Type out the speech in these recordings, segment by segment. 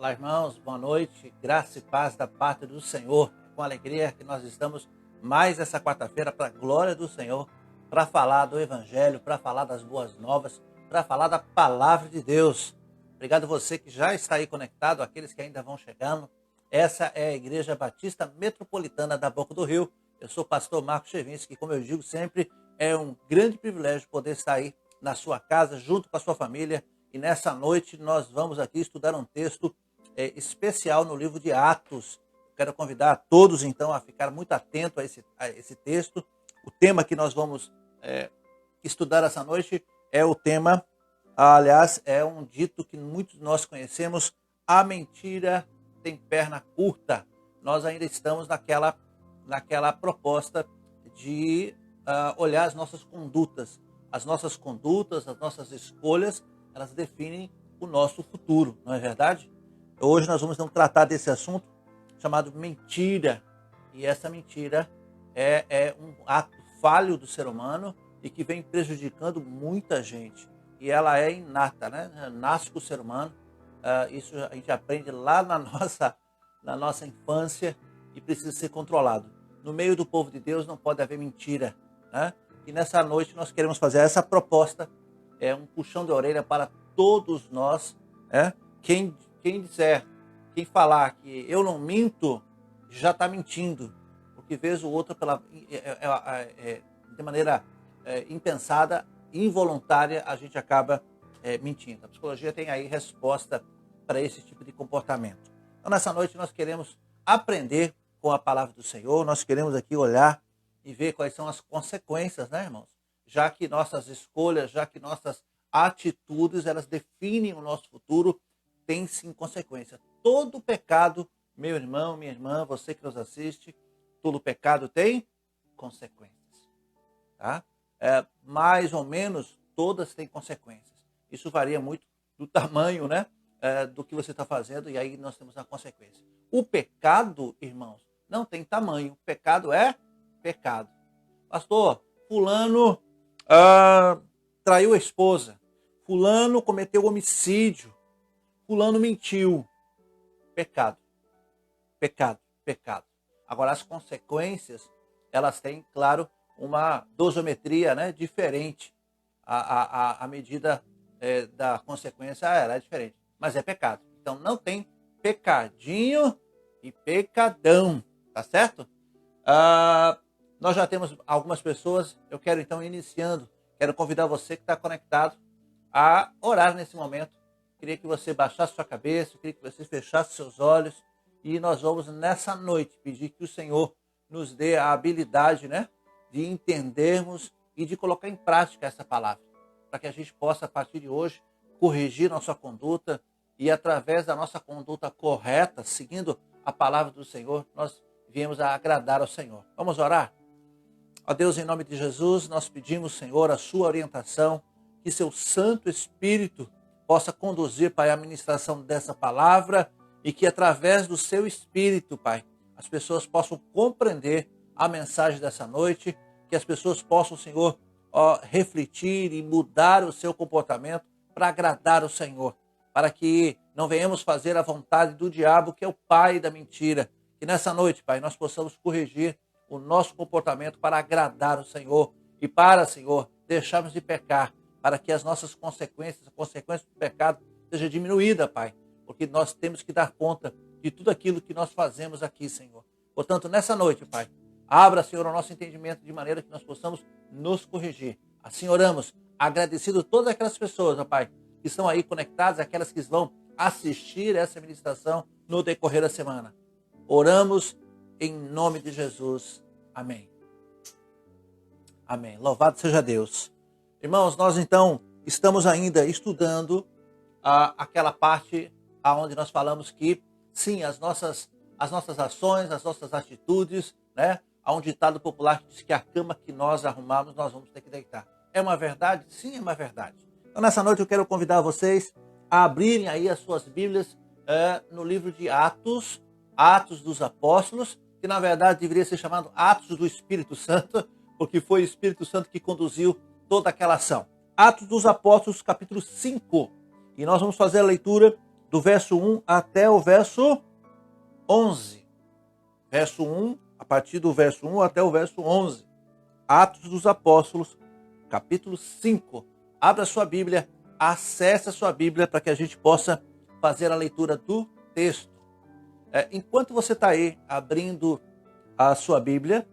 Olá, irmãos, boa noite, graça e paz da parte do Senhor. É com alegria que nós estamos mais essa quarta-feira para a glória do Senhor, para falar do Evangelho, para falar das boas novas, para falar da palavra de Deus. Obrigado você que já está aí conectado, aqueles que ainda vão chegando. Essa é a Igreja Batista Metropolitana da Boca do Rio. Eu sou o pastor Marcos Chevinski, que, como eu digo sempre, é um grande privilégio poder estar aí na sua casa, junto com a sua família. E nessa noite nós vamos aqui estudar um texto especial no livro de Atos. Quero convidar a todos, então, a ficar muito atento a esse texto. O tema que nós vamos estudar essa noite é o tema, aliás, é um dito que muitos de nós conhecemos: a mentira tem perna curta. Nós ainda estamos naquela proposta de olhar as nossas condutas. As nossas condutas, as nossas escolhas, elas definem o nosso futuro, não é verdade? Hoje nós vamos então tratar desse assunto chamado mentira. E essa mentira é um ato falho do ser humano e que vem prejudicando muita gente. E ela é inata, né? Nasce com o ser humano. Isso a gente aprende lá na nossa infância e precisa ser controlado. No meio do povo de Deus não pode haver mentira, né? E nessa noite nós queremos fazer essa proposta, um puxão de orelha para todos nós. Quem quem falar que eu não minto, já está mentindo, porque vez o outro de maneira impensada, involuntária, a gente acaba mentindo. A psicologia tem aí resposta para esse tipo de comportamento. Então, nessa noite nós queremos aprender com a palavra do Senhor, nós queremos aqui olhar e ver quais são as consequências, né, irmãos? Já que nossas escolhas, já que nossas atitudes, elas definem o nosso futuro, tem sim consequência. Todo pecado, meu irmão, minha irmã, você que nos assiste, todo pecado tem consequências. Tá? Mais ou menos todas têm consequências. Isso varia muito do tamanho, né, do que você está fazendo, e aí nós temos a consequência. O pecado, irmãos, não tem tamanho. O pecado é pecado. Pastor, fulano traiu a esposa, fulano cometeu homicídio, fulano mentiu. Pecado, pecado, pecado. Agora, as consequências, elas têm, claro, uma dosimetria, né, diferente. A medida da consequência ela é diferente, mas é pecado. Então, não tem pecadinho e pecadão, tá certo? Nós já temos algumas pessoas. Eu quero, então, iniciando, quero convidar você que está conectado a orar nesse momento. Queria que você baixasse sua cabeça, queria que você fechasse seus olhos, e nós vamos nessa noite pedir que o Senhor nos dê a habilidade, né, de entendermos e de colocar em prática essa palavra, para que a gente possa, a partir de hoje, corrigir nossa conduta e, através da nossa conduta correta, seguindo a palavra do Senhor, nós viemos a agradar ao Senhor. Vamos orar? Ó Deus, em nome de Jesus, nós pedimos, Senhor, a sua orientação, que seu Santo Espírito possa conduzir, Pai, a ministração dessa palavra, e que através do seu Espírito, Pai, as pessoas possam compreender a mensagem dessa noite, que as pessoas possam, Senhor, refletir e mudar o seu comportamento para agradar o Senhor, para que não venhamos fazer a vontade do diabo, que é o pai da mentira. Que nessa noite, Pai, nós possamos corrigir o nosso comportamento para agradar o Senhor e para, Senhor, deixarmos de pecar, para que as nossas consequências, a consequência do pecado, seja diminuída, Pai, porque nós temos que dar conta de tudo aquilo que nós fazemos aqui, Senhor. Portanto, nessa noite, Pai, abra, Senhor, o nosso entendimento de maneira que nós possamos nos corrigir. Assim oramos, agradecido a todas aquelas pessoas, ó Pai, que estão aí conectadas, aquelas que vão assistir essa ministração no decorrer da semana. Oramos em nome de Jesus. Amém. Amém. Louvado seja Deus. Irmãos, nós então estamos ainda estudando aquela parte onde nós falamos que, sim, as nossas ações, as nossas atitudes, né? Há um ditado popular que diz que a cama que nós arrumamos, nós vamos ter que deitar. É uma verdade? Sim, é uma verdade. Então, nessa noite eu quero convidar vocês a abrirem aí as suas Bíblias no livro de Atos, Atos dos Apóstolos, que na verdade deveria ser chamado Atos do Espírito Santo, porque foi o Espírito Santo que conduziu toda aquela ação. Atos dos Apóstolos, capítulo 5. E nós vamos fazer a leitura do verso 1 até o verso 11. Verso 1, a partir do verso 1 até o verso 11. Atos dos Apóstolos, capítulo 5. Abra sua Bíblia, acesse a sua Bíblia para que a gente possa fazer a leitura do texto. Enquanto você está aí abrindo a sua Bíblia,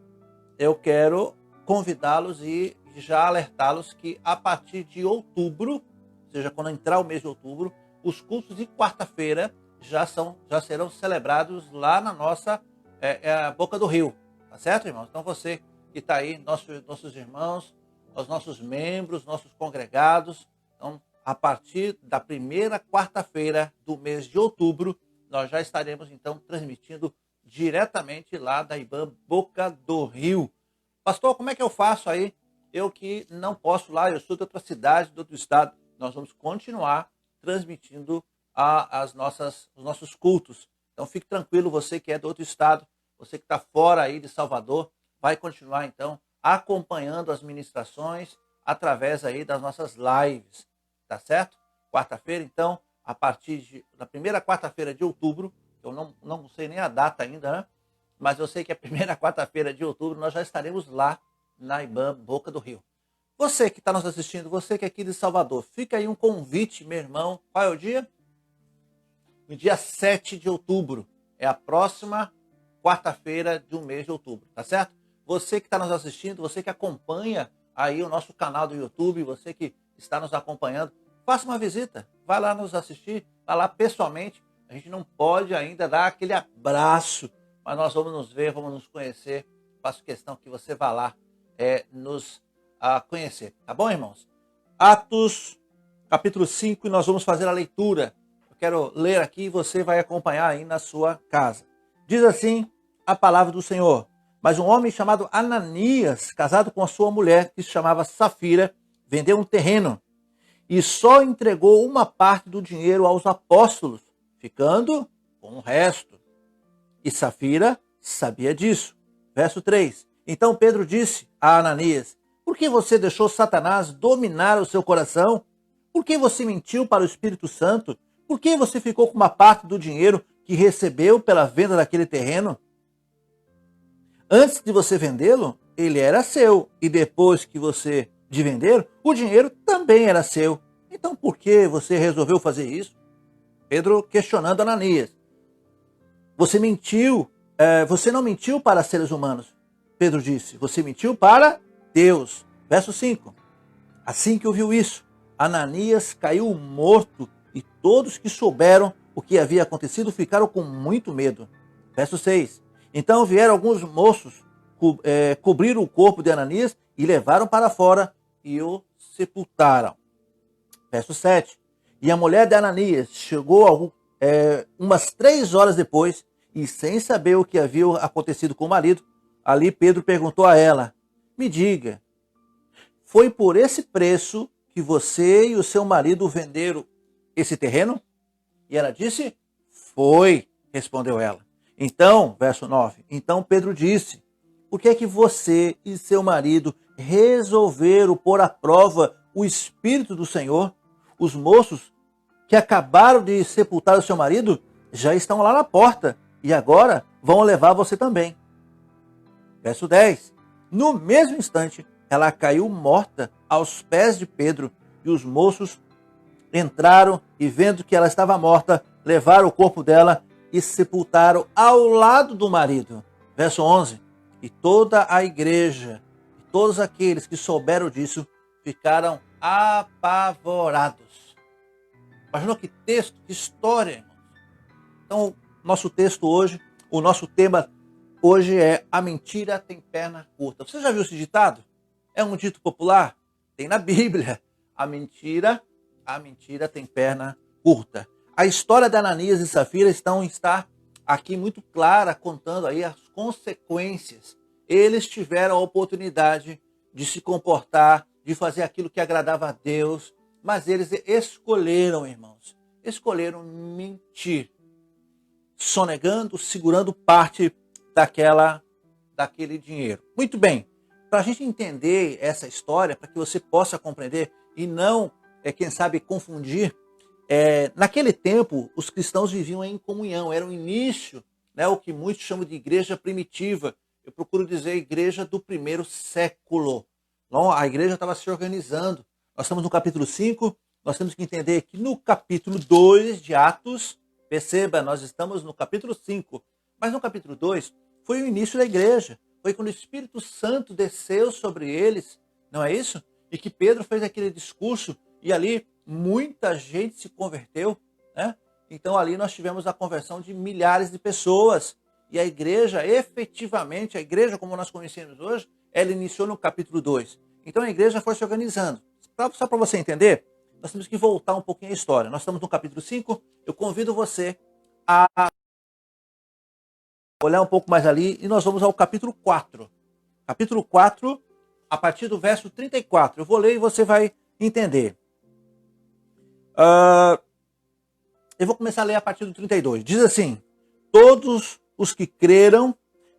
eu quero convidá-los e já alertá-los que a partir de outubro, ou seja, quando entrar o mês de outubro, os cultos de quarta-feira já serão celebrados lá na nossa Boca do Rio. Tá certo, irmãos? Então você que está aí, nossos irmãos, os nossos membros, nossos congregados, então a partir da primeira quarta-feira do mês de outubro, nós já estaremos então transmitindo diretamente lá da IBAN Boca do Rio. Pastor, como é que eu faço aí? Eu que não posso lá, eu sou de outra cidade, de outro estado. Nós vamos continuar transmitindo os nossos cultos. Então fique tranquilo, você que é de outro estado, você que está fora aí de Salvador, vai continuar então acompanhando as ministrações através aí das nossas lives, tá certo? Quarta-feira, então, a partir da primeira quarta-feira de outubro, eu não sei nem a data ainda, né? Mas eu sei que a primeira quarta-feira de outubro nós já estaremos lá na IBAN Boca do Rio. Você que está nos assistindo, você que é aqui de Salvador, fica aí um convite, meu irmão. Qual é o dia? No dia 7 de outubro. É a próxima quarta-feira do mês de outubro, tá certo? Você que está nos assistindo, você que acompanha aí o nosso canal do YouTube, você que está nos acompanhando, faça uma visita, vai lá nos assistir, vai lá pessoalmente. A gente não pode ainda dar aquele abraço, mas nós vamos nos ver, vamos nos conhecer. Faço questão que você vá lá nos conhecer, tá bom, irmãos? Atos, capítulo 5, e nós vamos fazer a leitura. Eu quero ler aqui e você vai acompanhar aí na sua casa. Diz assim a palavra do Senhor. Mas um homem chamado Ananias, casado com a sua mulher, que se chamava Safira, vendeu um terreno e só entregou uma parte do dinheiro aos apóstolos, ficando com o resto. E Safira sabia disso. Verso 3. Então Pedro disse a Ananias: por que você deixou Satanás dominar o seu coração? Por que você mentiu para o Espírito Santo? Por que você ficou com uma parte do dinheiro que recebeu pela venda daquele terreno? Antes de você vendê-lo, ele era seu. E depois de vender, o dinheiro também era seu. Então por que você resolveu fazer isso? Pedro questionando Ananias. Você mentiu. Você não mentiu para seres humanos. Pedro disse, você mentiu para Deus. Verso 5. Assim que ouviu isso, Ananias caiu morto e todos que souberam o que havia acontecido ficaram com muito medo. Verso 6. Então vieram alguns moços, cobriram o corpo de Ananias e levaram para fora e o sepultaram. Verso 7. E a mulher de Ananias chegou umas 3 horas depois e sem saber o que havia acontecido com o marido, ali Pedro perguntou a ela, me diga, foi por esse preço que você e o seu marido venderam esse terreno? E ela disse, foi, respondeu ela. Então, verso 9, então Pedro disse, por que é que você e seu marido resolveram pôr à prova o Espírito do Senhor? Os moços que acabaram de sepultar o seu marido já estão lá na porta e agora vão levar você também. Verso 10, no mesmo instante, ela caiu morta aos pés de Pedro e os moços entraram e vendo que ela estava morta, levaram o corpo dela e sepultaram ao lado do marido. Verso 11. E toda a igreja, e todos aqueles que souberam disso, ficaram apavorados. Imaginou que texto, que história, irmãos. Então, nosso texto hoje, o nosso tema hoje é a mentira tem perna curta. Você já viu esse ditado? É um dito popular? Tem na Bíblia. A mentira tem perna curta. A história de Ananias e Safira está aqui muito clara, contando aí as consequências. Eles tiveram a oportunidade de se comportar, de fazer aquilo que agradava a Deus, mas eles escolheram, irmãos, mentir, sonegando, segurando parte daquele dinheiro. Muito bem, para a gente entender essa história, para que você possa compreender e não, quem sabe, confundir, Naquele tempo, os cristãos viviam em comunhão, era o início, né, o que muitos chamam de igreja primitiva. Eu procuro dizer igreja do primeiro século. Então, a igreja estava se organizando. Nós estamos no capítulo 5, nós temos que entender que no capítulo 2 de Atos, perceba, nós estamos no capítulo 5, mas no capítulo 2 foi o início da igreja. Foi quando o Espírito Santo desceu sobre eles, não é isso? E que Pedro fez aquele discurso e ali muita gente se converteu, né? Então ali nós tivemos a conversão de milhares de pessoas. E a igreja, efetivamente, a igreja como nós conhecemos hoje, ela iniciou no capítulo 2. Então a igreja foi se organizando. Só para você entender, nós temos que voltar um pouquinho a história. Nós estamos no capítulo 5, eu convido você a olhar um pouco mais ali e nós vamos ao capítulo 4. Capítulo 4, a partir do verso 34. Eu vou ler e você vai entender. Eu vou começar a ler a partir do 32. Diz assim: todos os que creram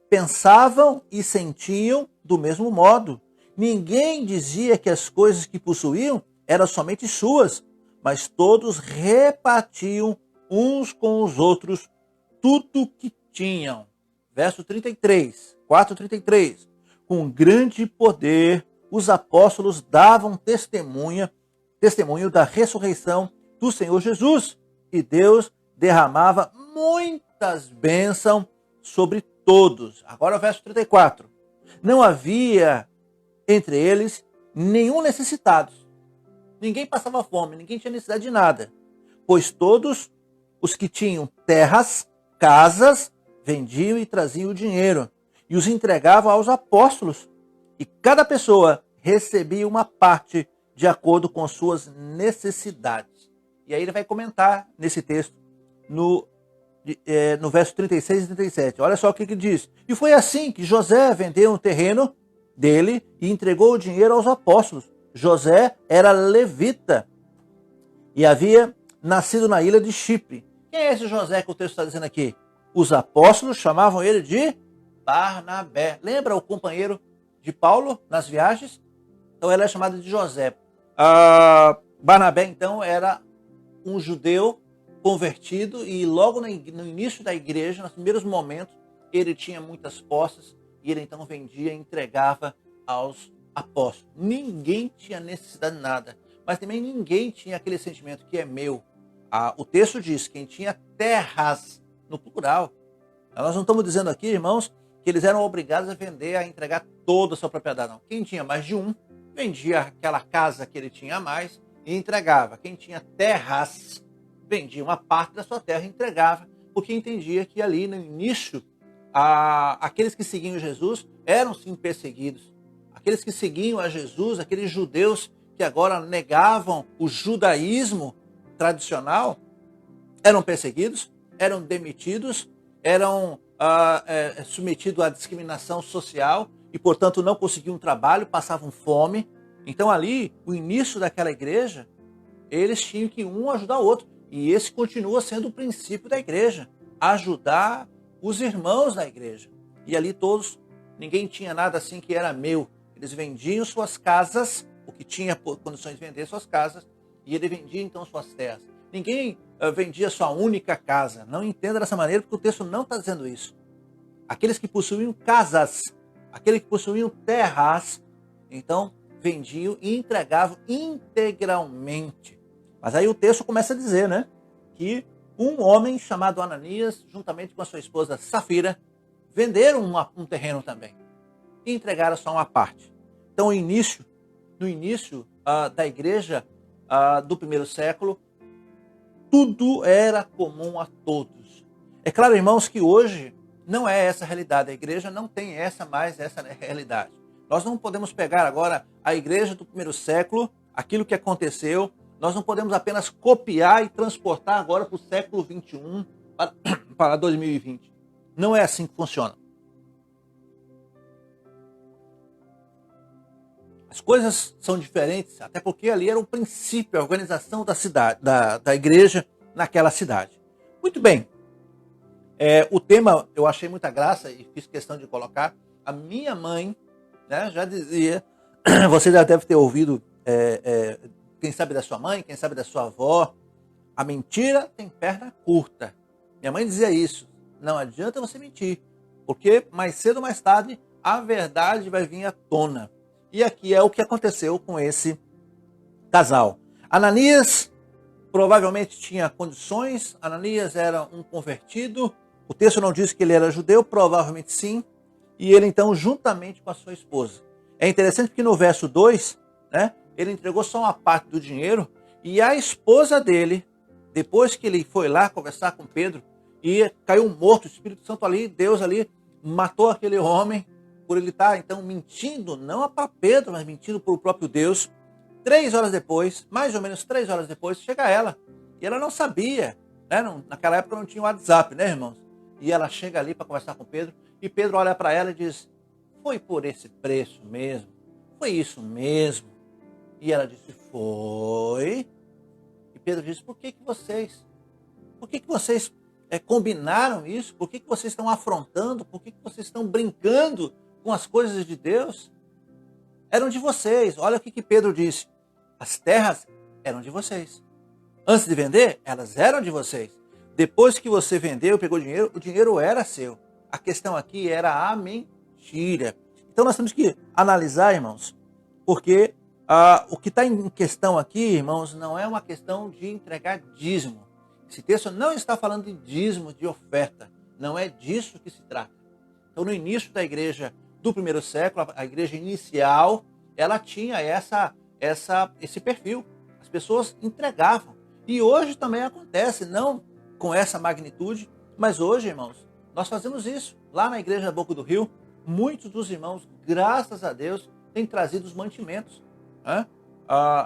pensavam e sentiam do mesmo modo. Ninguém dizia que as coisas que possuíam eram somente suas, mas todos repartiam uns com os outros tudo que tinham. Verso 33, 4:33. Com grande poder, os apóstolos davam testemunho da ressurreição do Senhor Jesus, e Deus derramava muitas bênçãos sobre todos. Agora o verso 34. Não havia entre eles nenhum necessitado. Ninguém passava fome, ninguém tinha necessidade de nada. Pois todos os que tinham terras, casas, vendiam e traziam o dinheiro e os entregavam aos apóstolos. E cada pessoa recebia uma parte de acordo com suas necessidades. E aí ele vai comentar nesse texto, no verso 36 e 37. Olha só o que ele diz. E foi assim que José vendeu um terreno dele e entregou o dinheiro aos apóstolos. José era levita e havia nascido na ilha de Chipre. Quem é esse José que o texto está dizendo aqui? Os apóstolos chamavam ele de Barnabé. Lembra o companheiro de Paulo nas viagens? Então ele é chamado de José. Barnabé, então, era um judeu convertido e logo no início da igreja, nos primeiros momentos, ele tinha muitas posses e ele então vendia e entregava aos apóstolos. Ninguém tinha necessidade de nada, mas também ninguém tinha aquele sentimento que é meu. O texto diz, quem tinha terras, no plural. Nós não estamos dizendo aqui, irmãos, que eles eram obrigados a vender, a entregar toda a sua propriedade, não. Quem tinha mais de um, vendia aquela casa que ele tinha a mais e entregava. Quem tinha terras, vendia uma parte da sua terra e entregava, porque entendia que ali no início, aqueles que seguiam Jesus eram sim perseguidos. Aqueles que seguiam a Jesus, aqueles judeus que agora negavam o judaísmo tradicional, eram perseguidos, eram demitidos, eram submetidos à discriminação social e, portanto, não conseguiam trabalho, passavam fome. Então, ali, o início daquela igreja, eles tinham que um ajudar o outro. E esse continua sendo o princípio da igreja, ajudar os irmãos da igreja. E ali todos, ninguém tinha nada assim que era meu. Eles vendiam suas casas, o que tinha condições de vender suas casas, e ele vendia então suas terras. Ninguém vendia sua única casa. Não entenda dessa maneira, porque o texto não está dizendo isso. Aqueles que possuíam casas, aqueles que possuíam terras, então vendiam e entregavam integralmente. Mas aí o texto começa a dizer, né, que um homem chamado Ananias, juntamente com a sua esposa Safira, venderam um terreno também e entregaram só uma parte. Então, no início da igreja do primeiro século, tudo era comum a todos. É claro, irmãos, que hoje não é essa a realidade. A igreja não tem mais essa realidade. Nós não podemos pegar agora a igreja do primeiro século, aquilo que aconteceu. Nós não podemos apenas copiar e transportar agora para o século 21, para 2020. Não é assim que funciona. As coisas são diferentes, até porque ali era o princípio, a organização da cidade, da igreja naquela cidade. Muito bem. O tema eu achei muita graça e fiz questão de colocar. A minha mãe, né, já dizia, você já deve ter ouvido, quem sabe da sua mãe, quem sabe da sua avó, A mentira tem perna curta. Minha mãe dizia isso. Não adianta você mentir, porque mais cedo ou mais tarde a verdade vai vir à tona. E aqui é o que aconteceu com esse casal. Ananias provavelmente tinha condições. Ananias era um convertido. O texto não diz que ele era judeu, provavelmente sim. E ele então, juntamente com a sua esposa. É interessante porque no verso 2, né, ele entregou só uma parte do dinheiro e a esposa dele, depois que ele foi lá conversar com Pedro e caiu morto, o Espírito Santo ali, Deus ali matou aquele homem por ele estar então mentindo, não para Pedro, mas mentindo para o próprio Deus. 3 horas depois, mais ou menos 3 horas depois, chega ela. E ela não sabia, né? Naquela época não tinha WhatsApp, né, irmãos? E ela chega ali para conversar com Pedro. E Pedro olha para ela e diz, foi por esse preço mesmo? Foi isso mesmo? E ela disse, foi. E Pedro disse, por que vocês combinaram isso? Por que vocês estão afrontando? Por que vocês estão brincando com as coisas de Deus? Eram de vocês. Olha o que Pedro disse. As terras eram de vocês. Antes de vender, elas eram de vocês. Depois que você vendeu, pegou dinheiro, o dinheiro era seu. A questão aqui era a mentira. Então nós temos que analisar, irmãos, porque o que está em questão aqui, irmãos, não é uma questão de entregar dízimo. Esse texto não está falando de dízimo, de oferta. Não é disso que se trata. Então no início da igreja do primeiro século, a igreja inicial, ela tinha esse perfil. As pessoas entregavam. E hoje também acontece, não com essa magnitude, mas hoje, irmãos, nós fazemos isso. Lá na igreja da Boca do Rio, muitos dos irmãos, graças a Deus, têm trazido os mantimentos.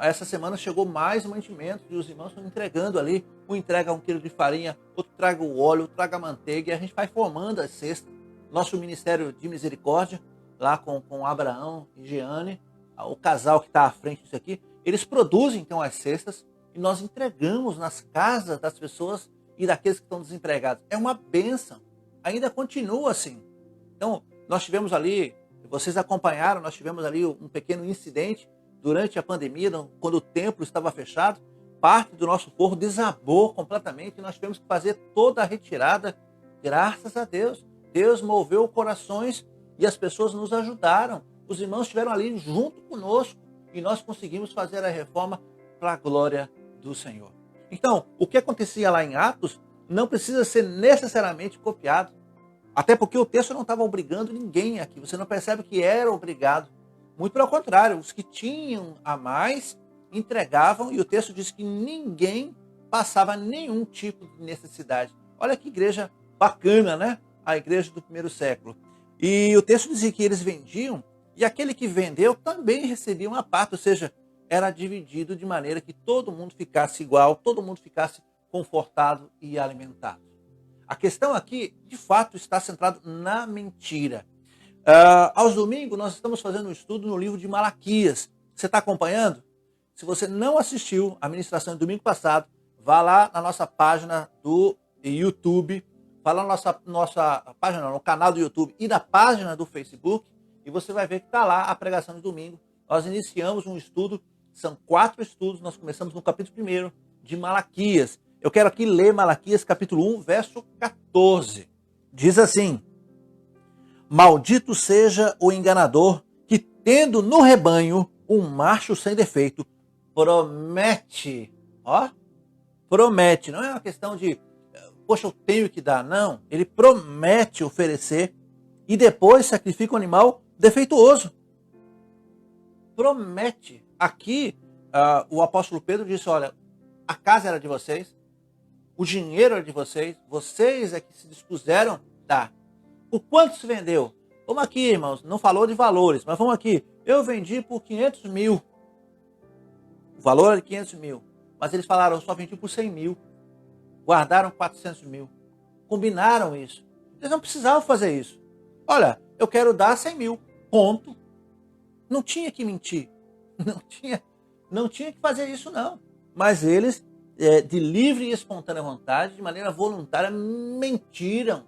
Essa semana chegou mais mantimentos e os irmãos estão entregando ali. Um entrega 1 quilo de farinha, outro traga o óleo, outro traga a manteiga, e a gente vai formando as cestas. Nosso Ministério de Misericórdia, lá com Abraão e Jeane, o casal que está à frente disso aqui, eles produzem então as cestas e nós entregamos nas casas das pessoas e daqueles que estão desempregados. É uma bênção, ainda continua assim. Então, nós tivemos ali, vocês acompanharam, nós tivemos ali um pequeno incidente durante a pandemia, quando o templo estava fechado, parte do nosso povo desabou completamente e nós tivemos que fazer toda a retirada, graças a Deus. Deus moveu corações e as pessoas nos ajudaram. Os irmãos estiveram ali junto conosco e nós conseguimos fazer a reforma para a glória do Senhor. Então, o que acontecia lá em Atos não precisa ser necessariamente copiado. Até porque o texto não estava obrigando ninguém aqui. Você não percebe que era obrigado. Muito pelo contrário, os que tinham a mais entregavam e o texto diz que ninguém passava nenhum tipo de necessidade. Olha que igreja bacana, né? A igreja do primeiro século. E o texto dizia que eles vendiam e aquele que vendeu também recebia uma parte, ou seja, era dividido de maneira que todo mundo ficasse igual, todo mundo ficasse confortado e alimentado. A questão aqui, de fato, está centrada na mentira. Aos domingos, nós estamos fazendo um estudo no livro de Malaquias. Você está acompanhando? Se você não assistiu a ministração do domingo passado, vá lá na nossa página do YouTube, vá lá na nossa página, no canal do YouTube e na página do Facebook, e você vai ver que está lá a pregação de domingo. Nós iniciamos um estudo, são 4 estudos, nós começamos no capítulo 1 de Malaquias. Eu quero aqui ler Malaquias capítulo 1, verso 14. Diz assim: maldito seja o enganador que, tendo no rebanho um macho sem defeito, promete, promete, não é uma questão de, poxa, eu tenho que dar, não, ele promete oferecer e depois sacrifica o animal defeituoso. Promete. Aqui, o apóstolo Pedro disse, olha, a casa era de vocês, o dinheiro era de vocês é que se dispuseram a dar. O quanto se vendeu? Vamos aqui, irmãos, não falou de valores, mas vamos aqui. Eu vendi por 500 mil. O valor era de 500 mil. Mas eles falaram, eu só vendi por 100 mil. Guardaram 400 mil. Combinaram isso. Eles não precisavam fazer isso. Olha, eu quero dar 100 mil. Ponto. Não tinha que mentir. Não tinha que fazer isso, não. Mas eles, de livre e espontânea vontade, de maneira voluntária, mentiram.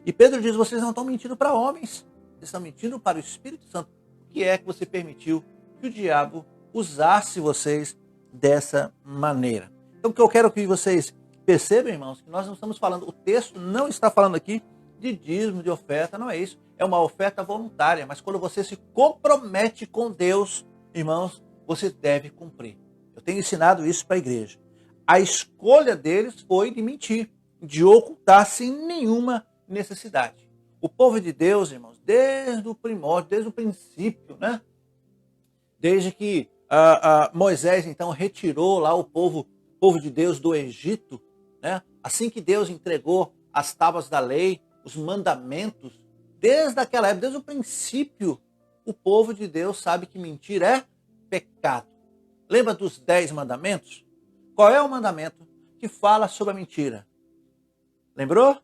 E Pedro diz, vocês não estão mentindo para homens. Vocês estão mentindo para o Espírito Santo. O que é que você permitiu que o diabo usasse vocês dessa maneira? Então, o que eu quero que vocês percebam, irmãos, que nós não estamos falando, o texto não está falando aqui de dízimo, de oferta, não é isso. É uma oferta voluntária, mas quando você se compromete com Deus, irmãos, você deve cumprir. Eu tenho ensinado isso para a igreja. A escolha deles foi de mentir, de ocultar sem nenhuma necessidade. O povo de Deus, irmãos, desde o primórdio, desde o princípio, né? Desde que Moisés, então, retirou lá o povo de Deus do Egito, né? Assim que Deus entregou as tábuas da lei, os mandamentos, desde aquela época, desde o princípio, o povo de Deus sabe que mentir é pecado. Lembra dos 10 mandamentos? Qual é o mandamento que fala sobre a mentira? Lembrou?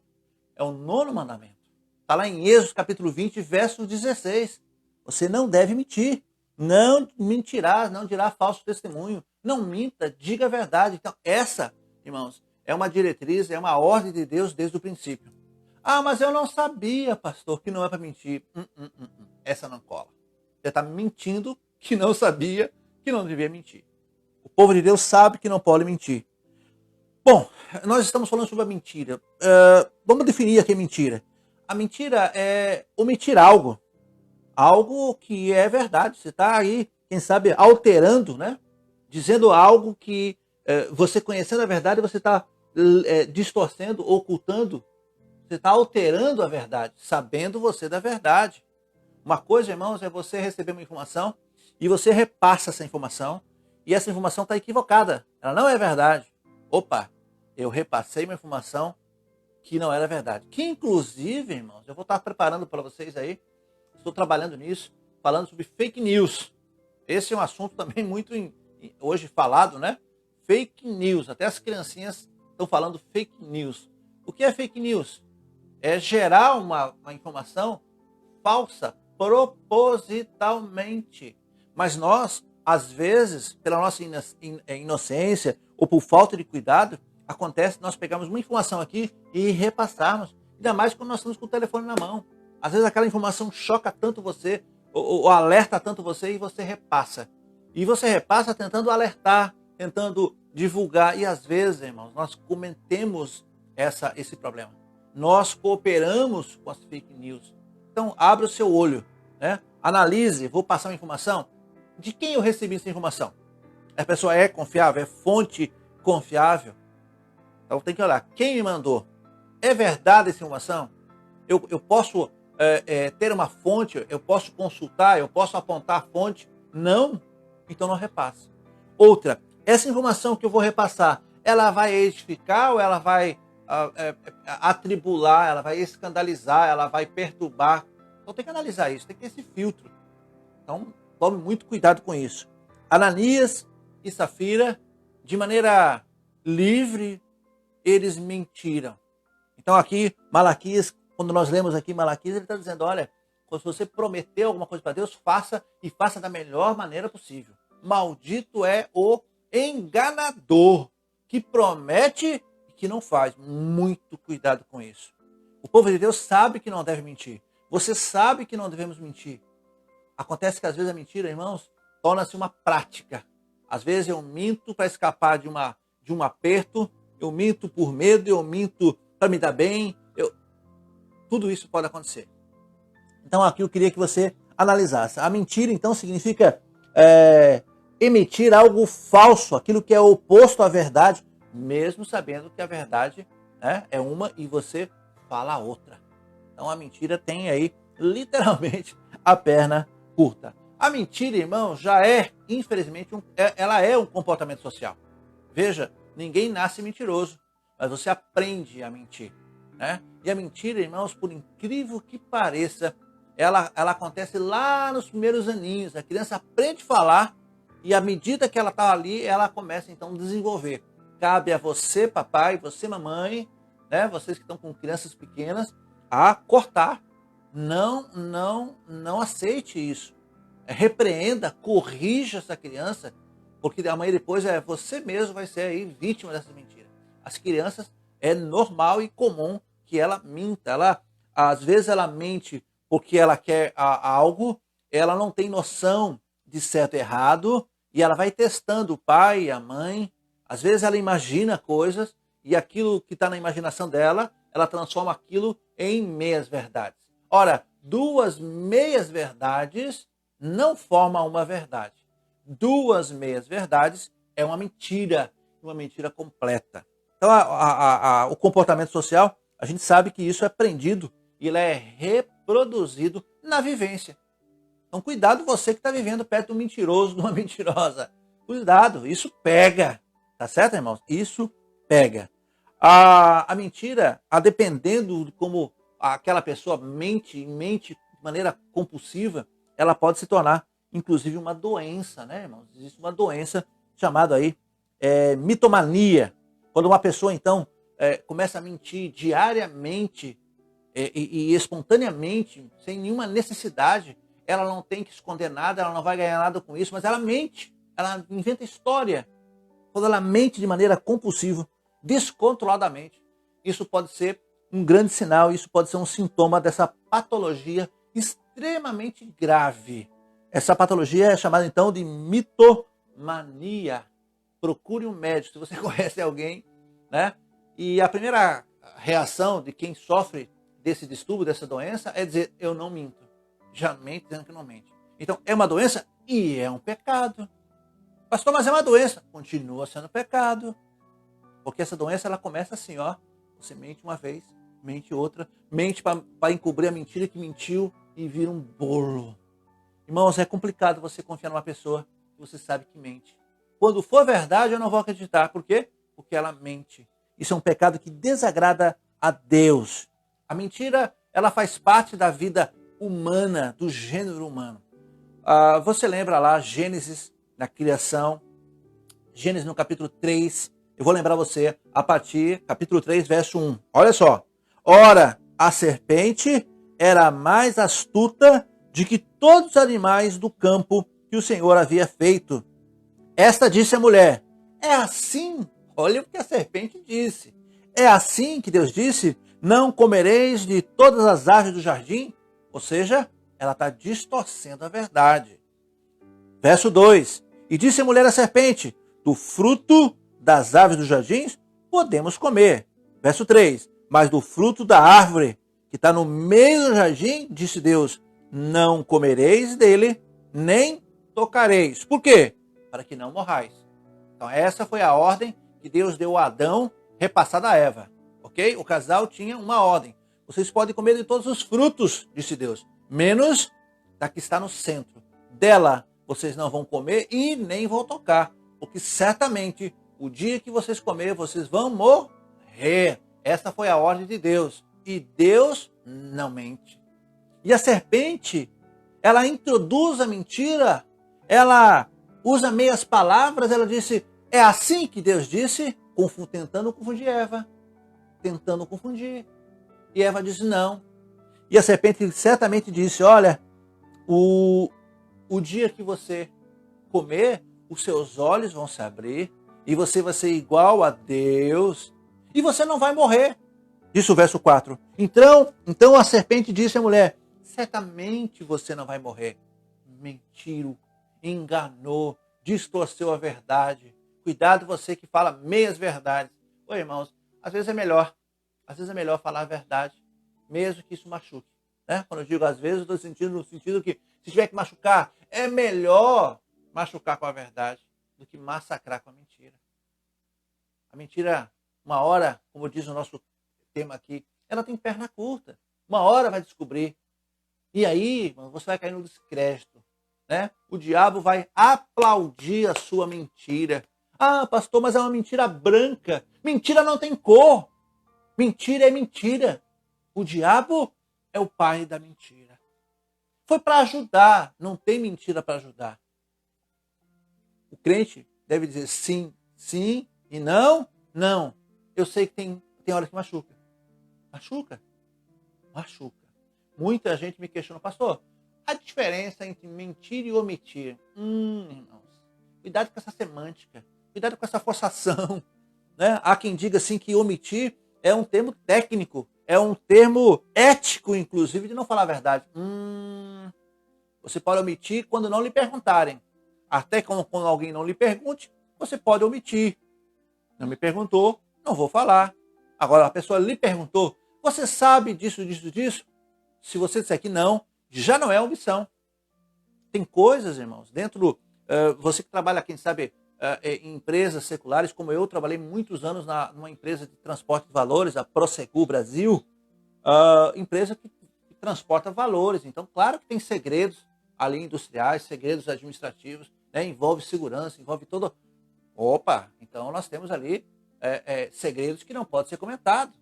É o 9º mandamento. Está lá em Êxodo capítulo 20, verso 16. Você não deve mentir. Não mentirás, não dirá falso testemunho. Não minta, diga a verdade. Então, essa, irmãos, é uma diretriz, é uma ordem de Deus desde o princípio. Ah, mas eu não sabia, pastor, que não é para mentir. Essa não cola. Você está mentindo que não sabia que não devia mentir. O povo de Deus sabe que não pode mentir. Bom, nós estamos falando sobre a mentira. Vamos definir aqui a mentira. A mentira é omitir algo. Algo que é verdade. Você está aí, quem sabe, alterando, né? Dizendo algo que você conhecendo a verdade, você está distorcendo, ocultando. Você está alterando a verdade, sabendo você da verdade. Uma coisa, irmãos, é você receber uma informação e você repassa essa informação e essa informação está equivocada. Ela não é verdade. Opa, eu repassei uma informação que não era verdade. Que, inclusive, irmãos, eu vou estar preparando para vocês aí, estou trabalhando nisso, falando sobre fake news. Esse é um assunto também muito hoje falado, né? Fake news. Até as criancinhas estão falando fake news. O que é fake news? É gerar uma informação falsa propositalmente. Mas nós, às vezes, pela nossa inocência ou por falta de cuidado, acontece que nós pegamos uma informação aqui e repassarmos. Ainda mais quando nós estamos com o telefone na mão. Às vezes aquela informação choca tanto você, ou alerta tanto você, e você repassa. E você repassa tentando alertar, tentando divulgar. E às vezes, irmãos, nós cometemos esse problema. Nós cooperamos com as fake news. Então, abra o seu olho, né? Analise, vou passar uma informação. De quem eu recebi essa informação? A pessoa é confiável? É fonte confiável? Então, tem que olhar. Quem me mandou? É verdade essa informação? Eu posso ter uma fonte? Eu posso consultar? Eu posso apontar a fonte? Não? Então, não repasse. Outra, essa informação que eu vou repassar, ela vai edificar ou ela vai atribular, ela vai escandalizar, ela vai perturbar? Então tem que analisar isso, tem que ter esse filtro. Então tome muito cuidado com isso. Ananias e Safira, de maneira livre, eles mentiram. Então aqui, Malaquias, quando nós lemos aqui Malaquias, ele está dizendo, olha, se você prometeu alguma coisa para Deus, faça e faça da melhor maneira possível. Maldito é o enganador que promete que não faz. Muito cuidado com isso. O povo de Deus sabe que não deve mentir. Você sabe que não devemos mentir. Acontece que às vezes a mentira, irmãos, torna-se uma prática. Às vezes eu minto para escapar de um aperto, eu minto por medo, eu minto para me dar bem. Tudo isso pode acontecer. Então aqui eu queria que você analisasse. A mentira, então, significa emitir algo falso, aquilo que é oposto à verdade, mesmo sabendo que a verdade, né, é uma e você fala a outra. Então a mentira tem aí, literalmente, a perna curta. A mentira, irmão, já é, infelizmente, ela é um comportamento social. Veja, ninguém nasce mentiroso, mas você aprende a mentir, né? E a mentira, irmãos, por incrível que pareça, ela acontece lá nos primeiros aninhos. A criança aprende a falar e à medida que ela está ali, ela começa então a desenvolver. Cabe a você, papai, você, mamãe, né? Vocês que estão com crianças pequenas, a cortar. Não aceite isso. Repreenda, corrija essa criança, porque amanhã depois você mesmo vai ser aí vítima dessa mentira. As crianças, é normal e comum que ela minta. Às vezes ela mente porque ela quer algo, ela não tem noção de certo e errado, e ela vai testando o pai e a mãe, Às vezes ela imagina coisas e aquilo que está na imaginação dela, ela transforma aquilo em meias-verdades. Ora, duas meias-verdades não formam uma verdade. Duas meias-verdades é uma mentira completa. Então, o comportamento social, a gente sabe que isso é aprendido e ele é reproduzido na vivência. Então, cuidado você que está vivendo perto de um mentiroso, de uma mentirosa. Cuidado, isso pega. Tá certo, irmãos? Isso pega. A mentira, dependendo de como aquela pessoa mente de maneira compulsiva, ela pode se tornar, inclusive, uma doença, né, irmãos? Existe uma doença chamada aí mitomania. Quando uma pessoa, então, começa a mentir diariamente e espontaneamente, sem nenhuma necessidade, ela não tem que esconder nada, ela não vai ganhar nada com isso, mas ela mente, ela inventa história. Quando ela mente de maneira compulsiva, descontroladamente, isso pode ser um grande sinal, isso pode ser um sintoma dessa patologia extremamente grave. Essa patologia é chamada então de mitomania. Procure um médico, se você conhece alguém, né? E a primeira reação de quem sofre desse distúrbio, dessa doença, é dizer, eu não minto. Já mente dizendo que não mente. Então, é uma doença e é um pecado. Pastor, mas é uma doença. Continua sendo pecado. Porque essa doença, ela começa assim, ó. Você mente uma vez, mente outra, mente para encobrir a mentira que mentiu e vira um bolo. Irmãos, é complicado você confiar numa pessoa que você sabe que mente. Quando for verdade, eu não vou acreditar. Por quê? Porque ela mente. Isso é um pecado que desagrada a Deus. A mentira, ela faz parte da vida humana, do gênero humano. Você lembra lá, Gênesis, na criação, Gênesis no capítulo 3, eu vou lembrar você a partir, capítulo 3, verso 1. Olha só. Ora, a serpente era mais astuta de que todos os animais do campo que o Senhor havia feito. Esta disse à mulher, é assim, olha o que a serpente disse, é assim que Deus disse, não comereis de todas as árvores do jardim? Ou seja, ela está distorcendo a verdade. Verso 2, e disse a mulher à serpente, do fruto das árvores dos jardins podemos comer. Verso 3, mas do fruto da árvore que está no meio do jardim, disse Deus, não comereis dele, nem tocareis. Por quê? Para que não morrais. Então essa foi a ordem que Deus deu a Adão, repassada a Eva. Ok? O casal tinha uma ordem. Vocês podem comer de todos os frutos, disse Deus, menos da que está no centro. Dela vocês não vão comer e nem vão tocar, porque certamente o dia que vocês comerem, vocês vão morrer. Essa foi a ordem de Deus. E Deus não mente. E a serpente, ela introduz a mentira, ela usa meias palavras, ela disse, é assim que Deus disse, tentando confundir Eva. Tentando confundir. E Eva disse não. E a serpente certamente disse, olha, o dia que você comer, os seus olhos vão se abrir e você vai ser igual a Deus e você não vai morrer. Diz o verso 4. Então a serpente disse à mulher, certamente você não vai morrer. Mentiu, enganou, distorceu a verdade. Cuidado você que fala meias verdades. Oi, irmãos, às vezes é melhor falar a verdade, mesmo que isso machuque. Né? Quando eu digo às vezes, eu estou sentindo no sentido que se tiver que machucar, é melhor machucar com a verdade do que massacrar com a mentira. A mentira, uma hora, como diz o nosso tema aqui, ela tem perna curta. Uma hora vai descobrir. E aí, você vai cair no descrédito. Né? O diabo vai aplaudir a sua mentira. Ah, pastor, mas é uma mentira branca. Mentira não tem cor. Mentira é mentira. O diabo é o pai da mentira. Foi para ajudar, não tem mentira para ajudar. O crente deve dizer sim, sim e não, não. Eu sei que tem hora que machuca. Machuca? Machuca. Muita gente me questiona, pastor, a diferença entre mentir e omitir. Irmãos, cuidado com essa semântica, cuidado com essa forçação. Né? Há quem diga assim que omitir é um termo técnico, é um termo ético, inclusive, de não falar a verdade. Você pode omitir quando não lhe perguntarem. Até quando alguém não lhe pergunte, você pode omitir. Não me perguntou, não vou falar. Agora, a pessoa lhe perguntou, você sabe disso, disso, disso? Se você disser que não, já não é omissão. Tem coisas, irmãos, dentro, você que trabalha, quem sabe, em empresas seculares, como eu trabalhei muitos anos numa empresa de transporte de valores, a Prosegur Brasil, empresa que transporta valores. Então, claro que tem segredos ali industriais, segredos administrativos, né? Envolve segurança, envolve todo... Opa, então nós temos ali segredos que não podem ser comentados.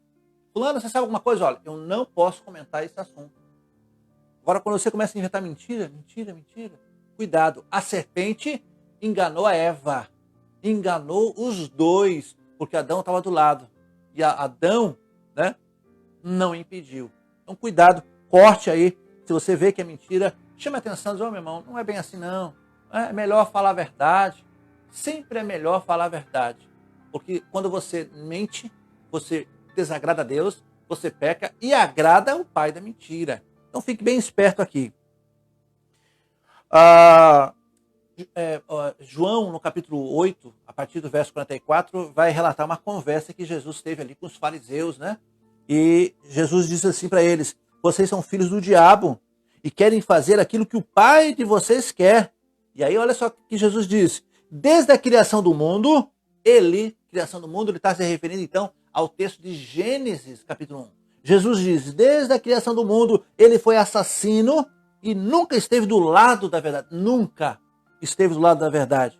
Fulano, você sabe alguma coisa? Olha, eu não posso comentar esse assunto. Agora, quando você começa a inventar mentira, mentira, mentira, cuidado. A serpente enganou a Eva. Enganou os dois, porque Adão estava do lado. E Adão, né, não impediu. Então, cuidado, corte aí. Se você vê que é mentira, chame a atenção, diz, meu irmão, não é bem assim não. É melhor falar a verdade. Sempre é melhor falar a verdade. Porque quando você mente, você desagrada a Deus, você peca e agrada o pai da mentira. Então fique bem esperto aqui. João, no capítulo 8, a partir do verso 44, vai relatar uma conversa que Jesus teve ali com os fariseus, né? E Jesus disse assim para eles, vocês são filhos do diabo e querem fazer aquilo que o pai de vocês quer. E aí olha só o que Jesus disse. Desde a criação do mundo, ele está se referindo então ao texto de Gênesis, capítulo 1. Jesus diz, desde a criação do mundo, ele foi assassino e nunca esteve do lado da verdade. Nunca esteve do lado da verdade.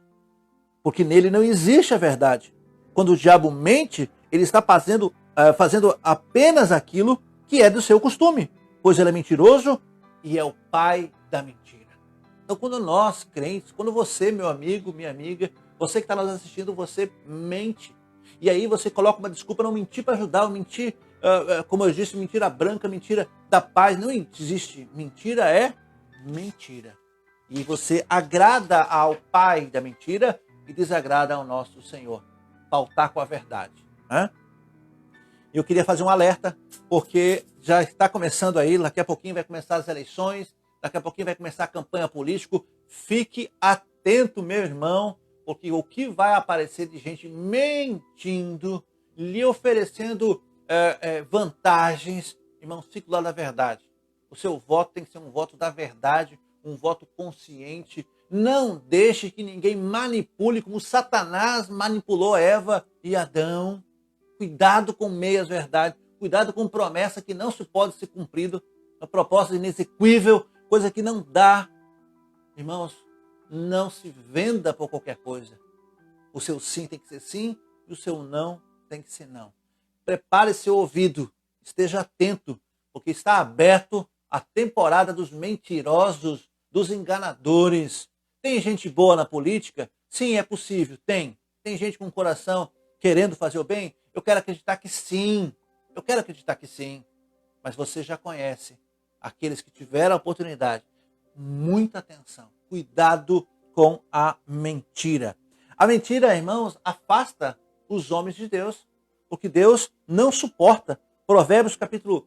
Porque nele não existe a verdade. Quando o diabo mente, ele está fazendo apenas aquilo que é do seu costume. Pois ele é mentiroso e é o pai da mentira. Então, quando nós, crentes, quando você, meu amigo, minha amiga, você que está nos assistindo, você mente. E aí você coloca uma desculpa, não mentir para ajudar, mentir, como eu disse, mentira branca, mentira da paz. Não existe. Mentira é mentira. E você agrada ao pai da mentira e desagrada ao nosso Senhor. Faltar com a verdade. Né? Eu queria fazer um alerta, porque já está começando aí, daqui a pouquinho vai começar as eleições, daqui a pouquinho vai começar a campanha política. Fique atento, meu irmão, porque o que vai aparecer de gente mentindo, lhe oferecendo vantagens, irmão, fique do lado da verdade. O seu voto tem que ser um voto da verdade, um voto consciente. Não deixe que ninguém manipule como Satanás manipulou Eva e Adão. Cuidado com meias verdades, cuidado com promessa que não se pode ser cumprido, uma proposta inexequível, coisa que não dá. Irmãos, não se venda por qualquer coisa. O seu sim tem que ser sim e o seu não tem que ser não. Prepare seu ouvido, esteja atento, porque está aberto a temporada dos mentirosos, dos enganadores. Tem gente boa na política? Sim, é possível, tem. Tem gente com o coração querendo fazer o bem? Eu quero acreditar que sim. Eu quero acreditar que sim. Mas você já conhece aqueles que tiveram a oportunidade. Muita atenção. Cuidado com a mentira. A mentira, irmãos, afasta os homens de Deus. Porque Deus não suporta. Provérbios capítulo